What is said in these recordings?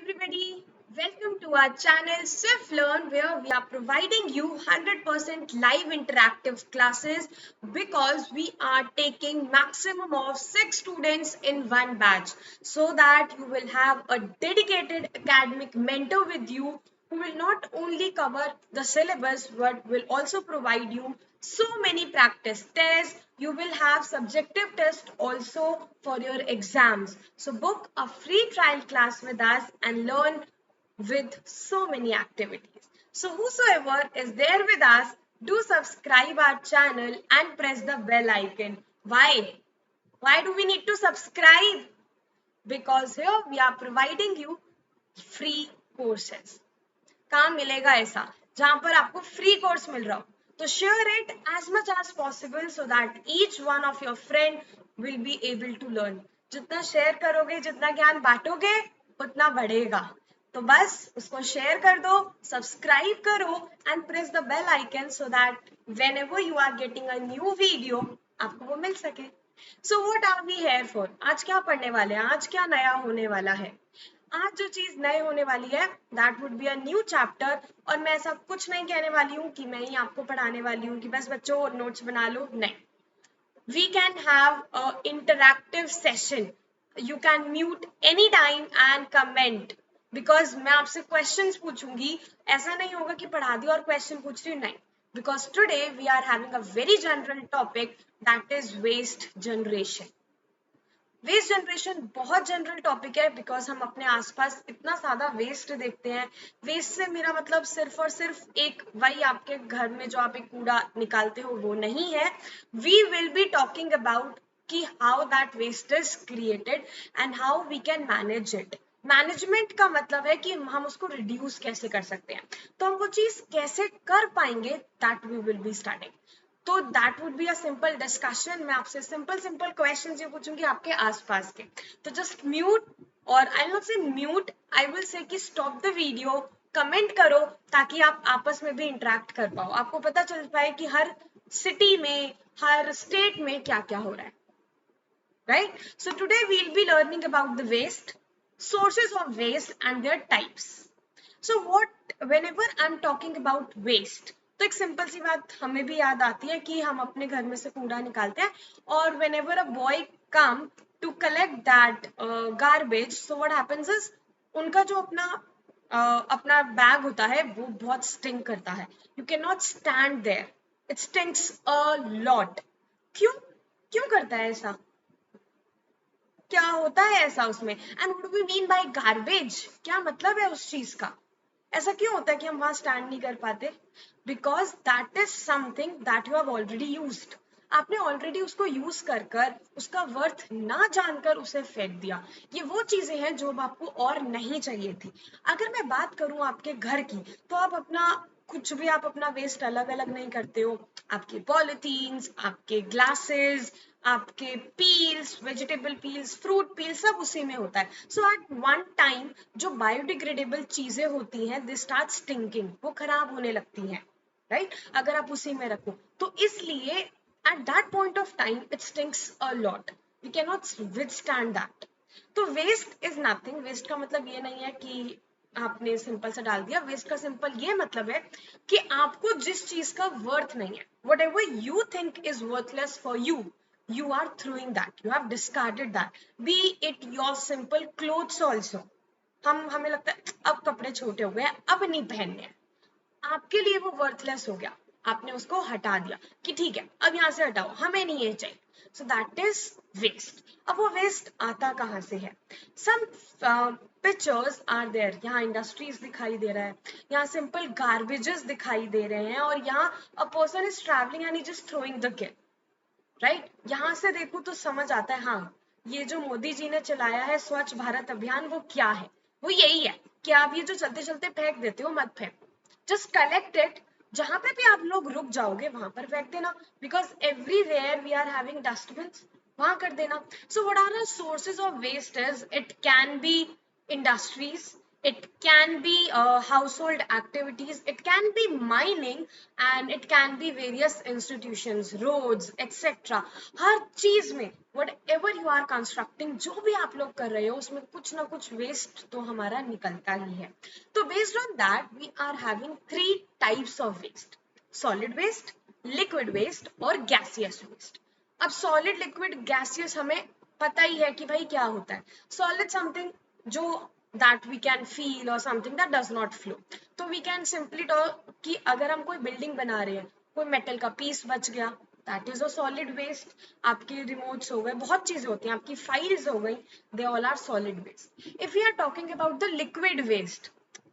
everybody, welcome to our channel Swift Learn, where we are providing you 100% live interactive classes because we are taking maximum of 6 students in one batch so that you will have a dedicated academic mentor with you who will not only cover the syllabus but will also provide you so many practice tests. You will have subjective tests also for your exams. So book a free trial class with us and learn with so many activities. So whosoever is there with us, do subscribe our channel and press the bell icon. Why? Why do we need to subscribe? Because here we are providing you free courses. कहाँ मिलेगा ऐसा जहां पर आपको free course मिल रहा हो? तो share it as much as possible so that each one of your friend will be able to learn. जितना शेयर करोगे, जितना ज्ञान बांटोगे, उतना बढ़ेगा. तो बस उसको शेयर कर दो, सब्सक्राइब करो and press the bell icon so that whenever you are getting a new video आपको वो मिल सके. So what are we here for? आज क्या पढ़ने वाले हैं? आज क्या नया होने वाला है? आज जो चीज नए होने वाली है that would be a new chapter. और मैं ऐसा कुछ नहीं कहने वाली हूँ कि मैं ही आपको पढ़ाने वाली हूँ कि बस बच्चों नोट्स बना लो. नहीं, we can have a interactive session. You can mute any time and comment because मैं आपसे क्वेश्चंस पूछूंगी. ऐसा नहीं होगा कि पढ़ा दिया और क्वेश्चन पूछ रही हूँ. नहीं, because today we are having a very general topic that is waste generation. Waste generation बहुत जनरल टॉपिक है बिकॉज हम अपने आसपास इतना ज्यादा वेस्ट देखते हैं. वेस्ट से मेरा मतलब सिर्फ और सिर्फ एक वही आपके घर में जो आप एक कूड़ा निकालते हो वो नहीं है. We will be talking about कि how that waste is created and how we can manage it. Management का मतलब है कि हम उसको रिड्यूस कैसे कर सकते हैं. तो हम वो चीज कैसे कर पाएंगे that we will be starting. तो that would be a simple discussion. मैं आपसे सिंपल सिंपल क्वेश्चंस ये पूछूंगी आपके आसपास के. तो जस्ट म्यूट, और आई नॉट से म्यूट, आई विल से कि स्टॉप द वीडियो, कमेंट करो ताकि आप आपस में भी इंटरेक्ट कर पाओ. आपको पता चल पाए कि हर सिटी में, हर स्टेट में क्या क्या हो रहा है. Right? So today we will be learning about the waste, sources of waste and their types. So whenever I'm talking about waste, तो एक सिंपल सी बात हमें भी याद आती है कि हम अपने घर में से कूड़ा निकालते हैं और whenever a boy come to collect that garbage, so what happens is उनका जो अपना बैग होता है वो बहुत स्टिंक करता है. You cannot stand there. It stinks a lot. क्यों क्यों करता है ऐसा? क्या होता है ऐसा उसमें? And what do we mean by garbage? क्या मतलब है उस चीज का? ऐसा क्यों होता है कि हम वहां स्टैंड नहीं कर पाते? Because that is something that you have already used. आपने ऑलरेडी उसको यूज कर कर उसका वर्थ ना जानकर उसे फेंक दिया. ये वो चीजें हैं जो अब आपको और नहीं चाहिए थी. अगर मैं बात करूं आपके घर की, तो आप अपना कुछ भी आप अपना वेस्ट अलग अलग नहीं करते हो. आपके पॉलिथीन्स, आपके ग्लासेस, आपके peels, vegetable peels, fruit peels, सब उसी में होता है. सो एट वन टाइम जो बायोडिग्रेडेबल चीजें होती हैं दे स्टार्ट स्टिंकिंग, वो खराब होने लगती हैं. राइट? अगर आप उसी में रखो तो इसलिए at that point of time it stinks a lot. We can not withstand that. तो वेस्ट इज नथिंग. वेस्ट का मतलब ये नहीं है कि आपने सिंपल से डाल दिया. वेस्ट का सिंपल ये मतलब है कि आपको जिस चीज का वर्थ नहीं है, what ever you think is worthless for you, you are throwing that, you have discarded that, be it your simple clothes also. हमें लगता है अब कपड़े छोटे हो गए हैं, अब नहीं पहनने हैं. आपके लिए वो वर्थलेस हो गया, आपने उसको हटा दिया कि ठीक है अब यहाँ से हटाओ, हमें नहीं ये चाहिए. So that is waste. अब वो वेस्ट आता कहाँ से है? Some pictures are there. यहाँ इंडस्ट्रीज दिखाई दे रहा है, यहाँ सिंपल गार्बेजेस दिखाई दे रहे हैं, और यहाँ a person is travelling and he just throwing the give. Right? यहाँ से देखो तो समझ आता है, हाँ ये जो मोदी जी ने चलाया है स्वच्छ भारत अभियान, वो क्या है? वो यही है कि आप ये जो चलते चलते फेंक देते हो मत फेंको, जस्ट कलेक्ट इट. जहां पे भी आप लोग रुक जाओगे वहां पर फेंक देना, because everywhere we are having dustbin, वहां कर देना. So what are the sources of waste? Is it can be industries, It can be household activities, it can be mining, and it can be various institutions, roads, etc. हर चीज में whatever you are constructing, जो भी आप लोग कर रहे हो उसमें कुछ ना कुछ वेस्ट तो हमारा निकलता ही है. तो based on that we are having 3 types of waste: solid waste, liquid waste और gaseous waste. अब सॉलिड लिक्विड गैसियस हमें पता ही है कि भाई क्या होता है. सॉलिड समथिंग जो that we can feel or something that does not flow. तो we can simply talk कि अगर हम कोई बिल्डिंग बना रहे हैं, कोई मेटल का पीस बच गया, that is a solid waste. आपके रिमोट्स हो गए, बहुत चीजें होती हैं, आपकी फाइल्स हो गई, they all are solid waste. If we are talking about the liquid waste,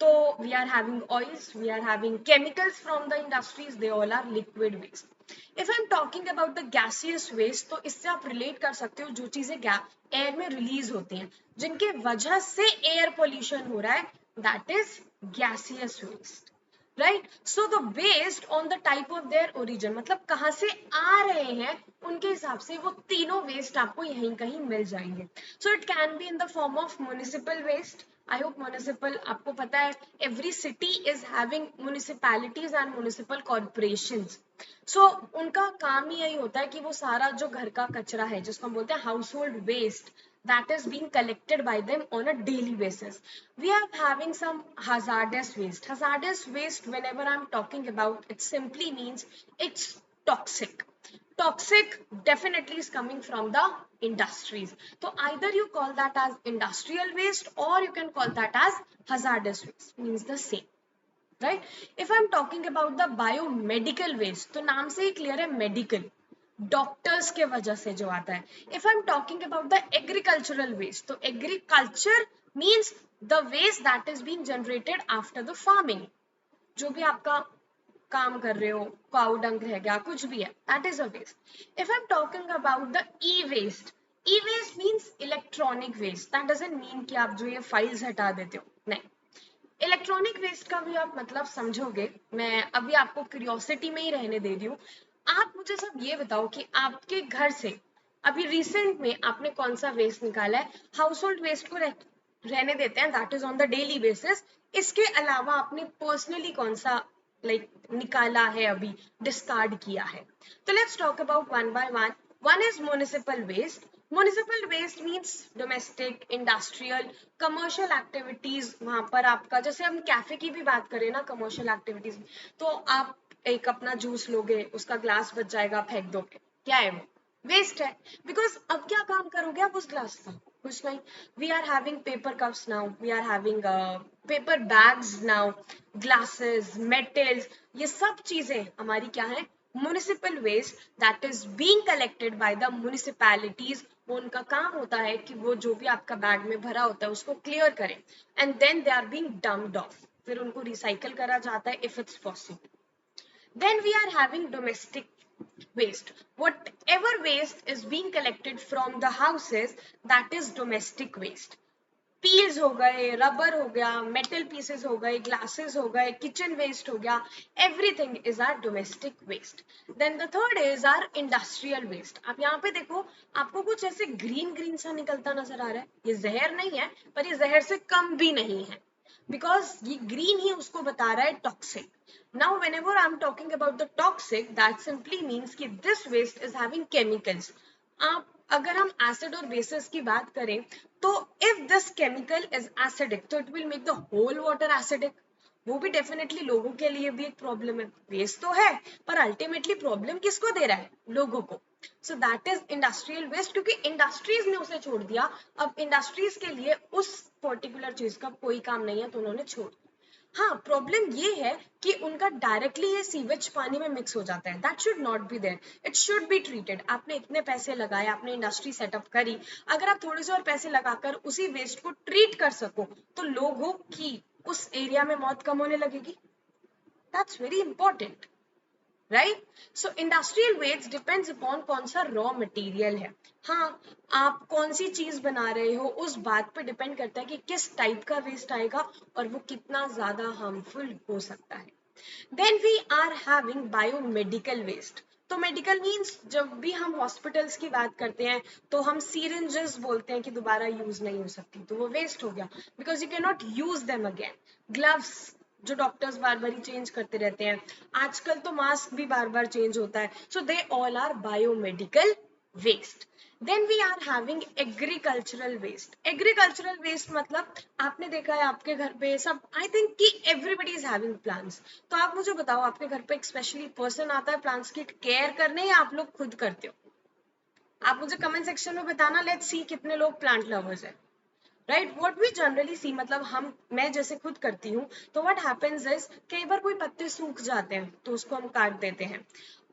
so we are having oils, we are having chemicals from the industries, they all are liquid waste. If I'm talking about the gaseous waste, तो इससे आप relate कर सकते हो जो चीजें air में release होती हैं, जिनके वजह से एयर पोल्यूशन हो रहा है, that is gaseous waste. Right. So the based on the type of their origin, मतलब कहाँ से आ रहे हैं उनके हिसाब से वो तीनों वेस्ट आपको यहीं कहीं मिल जाएंगे. So it can be in the form of municipal waste. I hope municipal आपको पता है, every city is having municipalities and municipal corporations. So उनका काम ही यही होता है कि वो सारा जो घर का कचरा है, जिसको हम बोलते हैं household waste, that is being collected by them on a daily basis. We are having some hazardous waste. Hazardous waste, whenever I'm talking about, it simply means it's toxic. Toxic definitely is coming from the industries. So either you call that as industrial waste or you can call that as hazardous waste, means the same. Right? If I'm talking about the biomedical waste, तो नाम से ही clear है medical, doctors के वजह से जो आता है. If I am talking about the agricultural waste, तो agriculture means the waste that is being generated after the farming. जो भी आपका काम कर रहे हो, काउ डंग रह गया, कुछ भी है, that is a waste. If I am talking about the e waste, e waste means electronic waste. That doesn't mean कि आप जो ये फाइल्स हटा देते हो, नहीं. इलेक्ट्रॉनिक वेस्ट का भी आप मतलब समझोगे, मैं अभी आपको क्यूरियोसिटी में ही रहने दे रही हूँ. आप मुझे सब ये बताओ कि आपके घर से अभी रिसेंट में आपने कौन सा वेस्ट निकाला है. हाउस होल्ड वेस्ट को रहने देते हैं, that is on the daily basis. इसके अलावा आपने पर्सनली कौन सा निकाला है, अभी डिस्कार्ड किया है. तो let's talk about one by one. One is municipal waste. Municipal waste means domestic, industrial, commercial activities. वहां पर आपका, जैसे हम कैफे की भी बात करें ना, कमर्शियल एक्टिविटीज, तो आप एक अपना जूस लोगे, उसका ग्लास बच जाएगा, फेंक दोगे, क्या है वो, वेस्ट है. बिकॉज अब क्या काम करोगे आप उस ग्लास का, कुछ नहीं. We are having paper cups now, we are having paper bags now, glasses, metals, ये सब चीजें हमारी क्या है, municipal waste that is being collected by the municipalities. वो उनका काम होता है कि वो जो भी आपका बैग में भरा होता है उसको क्लियर करें, and then they are being dumped off. फिर उनको रिसाइकल करा जाता है if it's possible. Then we are having domestic waste. Whatever waste is being collected from the houses, that is domestic waste. Peels हो गए, rubber हो गया, metal pieces हो गए, ग्लासेस हो गए, किचन वेस्ट हो गया, everything is are domestic waste. Then the third is are industrial waste. आप यहाँ पे देखो, आपको कुछ ऐसे ग्रीन ग्रीन सा निकलता नजर आ रहा है. ये जहर नहीं है, पर ये जहर से कम भी नहीं है, बिकॉज ये ग्रीन ही उसको बता रहा है toxic. Now whenever I'm talking about the toxic, that simply means कि this waste is having chemicals. आप अगर हम एसिड और बेसिस की बात करें, तो if this chemical is acidic, तो it will make the whole water acidic. वो भी डेफिनेटली लोगों के लिए भी एक प्रॉब्लम है. वेस्ट तो है, पर अल्टीमेटली प्रॉब्लम किसको दे रहा है, लोगों को. So that is industrial waste, क्योंकि इंडस्ट्रीज ने उसे छोड़ दिया. अब इंडस्ट्रीज के लिए उस पर्टिकुलर चीज का कोई काम नहीं है, तो उन्होंने छोड़. हाँ, प्रॉब्लम ये है कि उनका डायरेक्टली ये सीवेज पानी में मिक्स हो जाता है. That should not be there, it should be treated. आपने इतने पैसे लगाए, आपने इंडस्ट्री सेटअप करी, अगर आप थोड़े से और पैसे लगाकर उसी वेस्ट को ट्रीट कर सको, तो लोगों की उस एरिया में मौत कम होने लगेगी. That's very important, right. So industrial waste depends upon कौन सा रॉ मटेरियल है. हाँ, आप कौन सी चीज बना रहे हो उस बात पे डिपेंड करता है कि किस टाइप का वेस्ट आएगा और वो कितना ज्यादा हार्मफुल हो सकता है. Then we are having biomedical waste. तो मेडिकल मीन्स जब भी हम हॉस्पिटल्स की बात करते हैं तो हम सीरिंजेस बोलते हैं कि दोबारा यूज नहीं हो सकती, तो वो वेस्ट हो गया because you can not use them again. Gloves जो डॉक्टर्स बार बार ही चेंज करते रहते हैं, आजकल तो मास्क भी बार बार चेंज होता है, so they all are biomedical waste. Then we are having agricultural waste. Agricultural waste मतलब आपने देखा है आपके घर पे सब, आई थिंक कि एवरीबडी इज हैविंग प्लांट्स, तो आप मुझे बताओ आपके घर पे एक स्पेशली पर्सन आता है प्लांट्स की केयर करने या आप लोग खुद करते हो? आप मुझे कमेंट सेक्शन में बताना, लेट्स सी कितने लोग प्लांट लवर्स है। Right, what we generally C, मतलब मैं जैसे खुद करती हूँ, तो व्हाट हैपेंस इज कई बार कोई पत्ते सूख जाते हैं तो उसको हम काट देते हैं।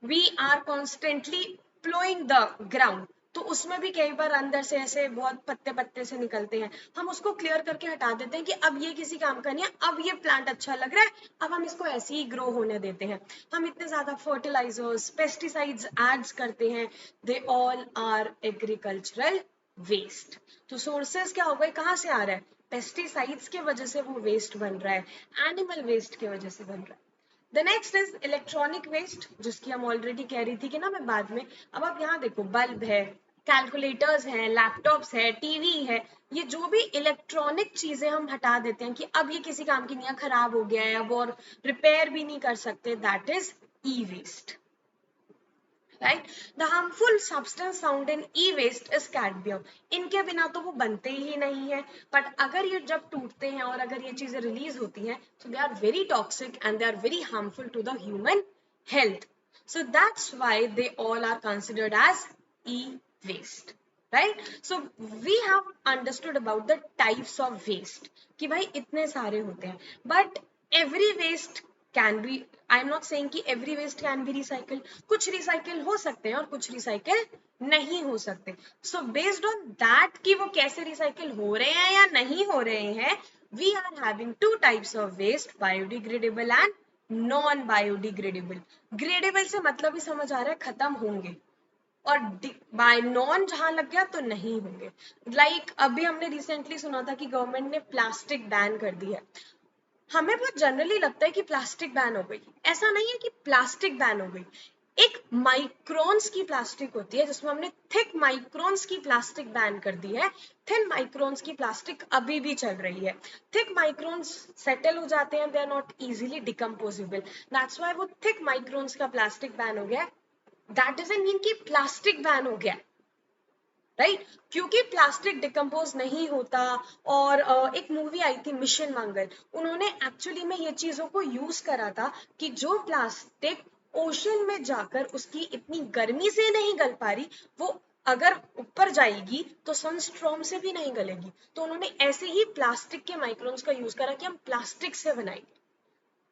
We are constantly ploughing the ground, तो उसमें भी कई बार अंदर से ऐसे बहुत पत्ते पत्ते से निकलते हैं, हम उसको क्लियर करके हटा देते हैं कि अब ये किसी काम का नहीं है, अब ये प्लांट अच्छा लग रहा है, अब हम इसको ऐसे ही ग्रो होने देते हैं। हम इतने ज्यादा फर्टिलाइजर्स पेस्टिसाइड्स एड्स करते हैं, they all are agricultural waste. तो सोर्सेस क्या हो गए, कहाँ से आ रहा है? पेस्टिसाइड्स के वजह से वो वेस्ट बन रहा है, एनिमल वेस्ट की वजह से बन रहा है। The next is electronic waste, जिसकी हम ऑलरेडी कह रही थी कि ना मैं बाद में। अब आप यहाँ देखो, बल्ब है, कैलकुलेटर्स हैं, लैपटॉप्स है, टीवी है, ये जो भी इलेक्ट्रॉनिक चीजें हम हटा देते हैं कि अब ये किसी काम की नहीं है, खराब हो गया है अब और रिपेयर भी नहीं कर सकते, that is e waste. Right, the harmful substance found in e waste is cadmium. इनके बिना तो वो बनते ही नहीं है, बट अगर ये जब टूटते हैं और अगर ये चीजें रिलीज होती हैं तो they are very toxic and they are very harmful to the human health, so that's why they all are considered as e waste. Right, so we have understood about the types of waste कि भाई इतने सारे होते हैं, but every waste can be, I am not saying कि every waste can be recycle, कुछ recycle हो सकते हैं और कुछ रिसाइकल नहीं हो सकते। सो बेस्ड ऑन दैट कि वो कैसे रिसाइकल हो रहे हैं या नहीं हो रहे हैं, we are having two types of waste, biodegradable and non biodegradable. Gradable से मतलब ही समझ आ रहा है खत्म होंगे, और बाय नॉन जहां लग गया तो नहीं होंगे। लाइक अभी हमने रिसेंटली सुना था कि गवर्नमेंट ने प्लास्टिक बैन कर दी है। हमें बहुत जनरली लगता है कि प्लास्टिक बैन हो गई, ऐसा नहीं है कि प्लास्टिक बैन हो गई। एक माइक्रोन्स की प्लास्टिक होती है जिसमें हमने थिक माइक्रोन्स की प्लास्टिक बैन कर दी है, थिन माइक्रोन्स की प्लास्टिक अभी भी चल रही है। थिक माइक्रोन्स सेटल हो जाते हैं, they are not easily decomposable, that's why वो थिक माइक्रोन्स का प्लास्टिक बैन हो गया। दैट डजंट मीन कि प्लास्टिक बैन हो गया, राइट, क्योंकि प्लास्टिक डिकम्पोज नहीं होता। और एक मूवी आई थी मिशन मंगल, उन्होंने एक्चुअली में ये चीजों को यूज करा था कि जो प्लास्टिक ओशन में जाकर उसकी इतनी गर्मी से नहीं गल पा रही, वो अगर ऊपर जाएगी तो सनस्ट्रॉम से भी नहीं गलेगी, तो उन्होंने ऐसे ही प्लास्टिक के माइक्रोन्स का यूज करा कि हम प्लास्टिक से बनाएंगे।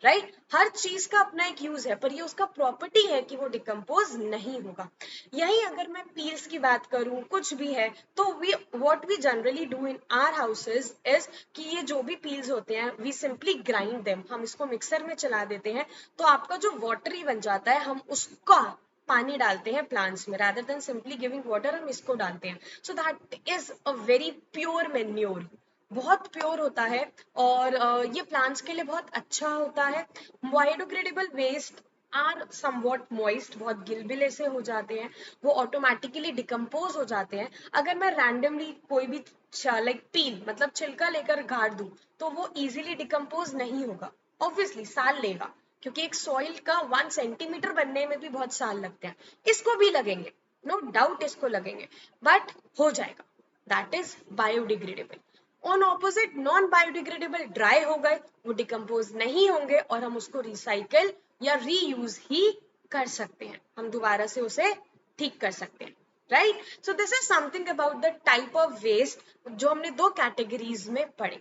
राइट, हर चीज का अपना एक यूज है, पर ये उसका प्रॉपर्टी है कि वो डिकम्पोज नहीं होगा। यही अगर मैं पील्स की बात करूं, कुछ भी है, तो we what we generally do in our houses is कि ये जो भी पील्स होते हैं वी सिंपली ग्राइंड देम, हम इसको मिक्सर में चला देते हैं, तो आपका जो वाटरी बन जाता है, हम उसका पानी डालते हैं प्लांट्स में, rather than simply giving water हम इसको डालते हैं, सो that is a very pure manure, बहुत प्योर होता है। और ये प्लांट्स के लिए बहुत अच्छा होता है। Biodegradable waste are somewhat moist, बहुत गिलबिले से हो जाते हैं, वो ऑटोमेटिकली डिकम्पोज हो जाते हैं। अगर मैं रैंडमली कोई भी लाइक पील मतलब छिलका लेकर गाड़ दूं तो वो इजीली डिकम्पोज नहीं होगा, ऑब्वियसली साल लेगा, क्योंकि एक सॉइल का 1 सेंटीमीटर बनने में भी बहुत साल लगते हैं, इसको भी लगेंगे, नो डाउट इसको लगेंगे, बट हो जाएगा, that is biodegradable. On opposite non biodegradable dry हो गए, वो डिकम्पोज नहीं होंगे और हम उसको रिसाइकल या रीयूज ही कर सकते हैं, हम दोबारा से उसे ठीक कर सकते हैं। Right, so this is something about the type of waste जो हमने दो कैटेगरीज में पढ़े।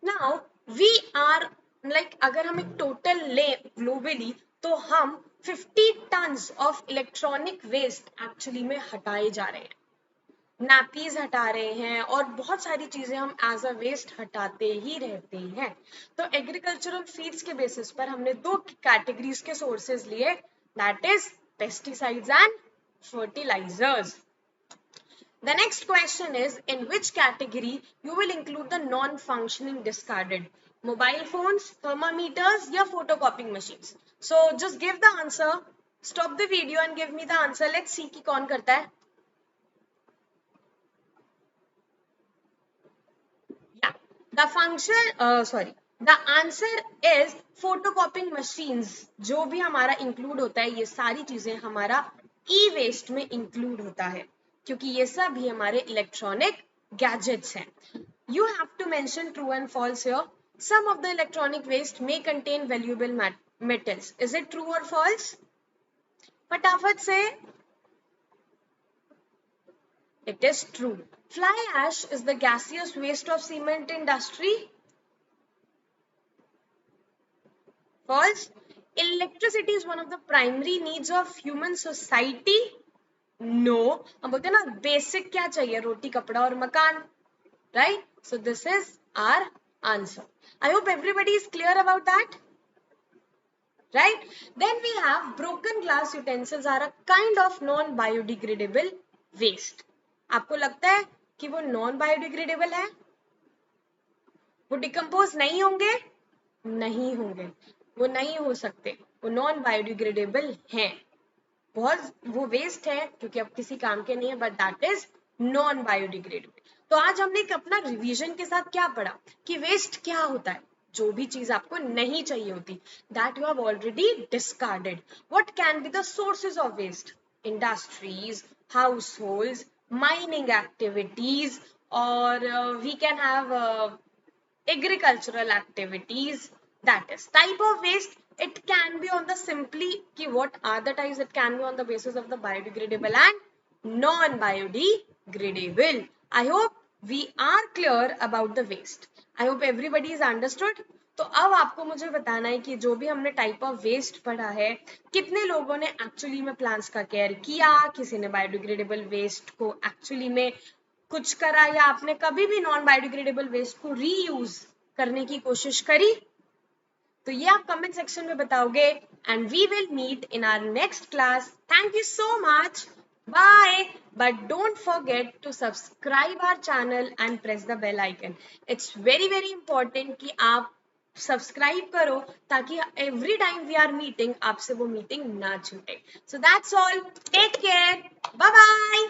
नाउ वी आर लाइक अगर हम एक टोटल ले ग्लोबली, तो हम 50 tons of electronic waste actually में हटाए जा रहे हैं, नैपीज हटा रहे हैं और बहुत सारी चीजें हम एज अ वेस्ट हटाते ही रहते हैं। तो एग्रीकल्चरल फीड्स के बेसिस पर हमने दो कैटेगरीज के सोर्सेज लिए, that is pesticides and fertilisers. The next question is, in which category you will include the non-functioning discarded? Mobile phones, thermometers या photocopying machines? So just give the answer. Stop the video and give me the answer. Let's see कि कौन करता है. Yeah, the function, the answer is photocopying machines. जो भी हमारा include होता है, ये सारी चीजें हमारा e-waste में include होता है, क्योंकि ये सब भी हमारे electronic gadgets हैं. You have to mention true and false here. Some of the electronic waste may contain valuable metals. Is it true or false? फटाफट से. It is true. Fly ash is the gaseous waste of cement industry. False. Electricity is one of the primary needs of human society. No. हम बोलते हैं ना basic क्या चाहिए, रोटी कपड़ा और मकान, right? So this is our answer. I hope everybody is clear about that. Right? Then we have broken glass utensils are a kind of non-biodegradable waste. आपको लगता है कि वो non-biodegradable है? वो डिकम्पोज नहीं होंगे? नहीं होंगे, वो नहीं हो सकते, वो non-biodegradable हैं. बहुत वो वेस्ट है क्योंकि अब किसी काम के नहीं है, बट दैट इज non-biodegradable. तो आज हमने एक अपना रिवीजन के साथ क्या पढ़ा कि वेस्ट क्या होता है. जो भी चीज आपको नहीं चाहिए होती, that you have already discarded. What can be the sources of waste? Industries, households, mining activities, और we can have agricultural activities. That is type of waste. It can be on the simply ki what are the types. It can be on the basis of the biodegradable and non-biodegradable. I hope we are clear about the waste. I hope everybody is understood. तो अब आपको मुझे बताना है कि जो भी हमने टाइप ऑफ वेस्ट पढ़ा है, कितने लोगों ने एक्चुअली में प्लांट्स का केयर किया, किसी ने बायोडिग्रेडेबल वेस्ट को एक्चुअली में कुछ करा, या आपने कभी भी नॉन बायोडिग्रेडेबल वेस्ट को रीयूज करने की कोशिश करी. तो ये आप कमेंट सेक्शन में बताओगे. And we will meet in our next class. Thank you so much. Bye. But don't forget to subscribe our channel and press the bell icon. It's very very important कि आप subscribe करो ताकि every time we are meeting आपसे वो meeting ना छूटे. So that's all. Take care. Bye bye.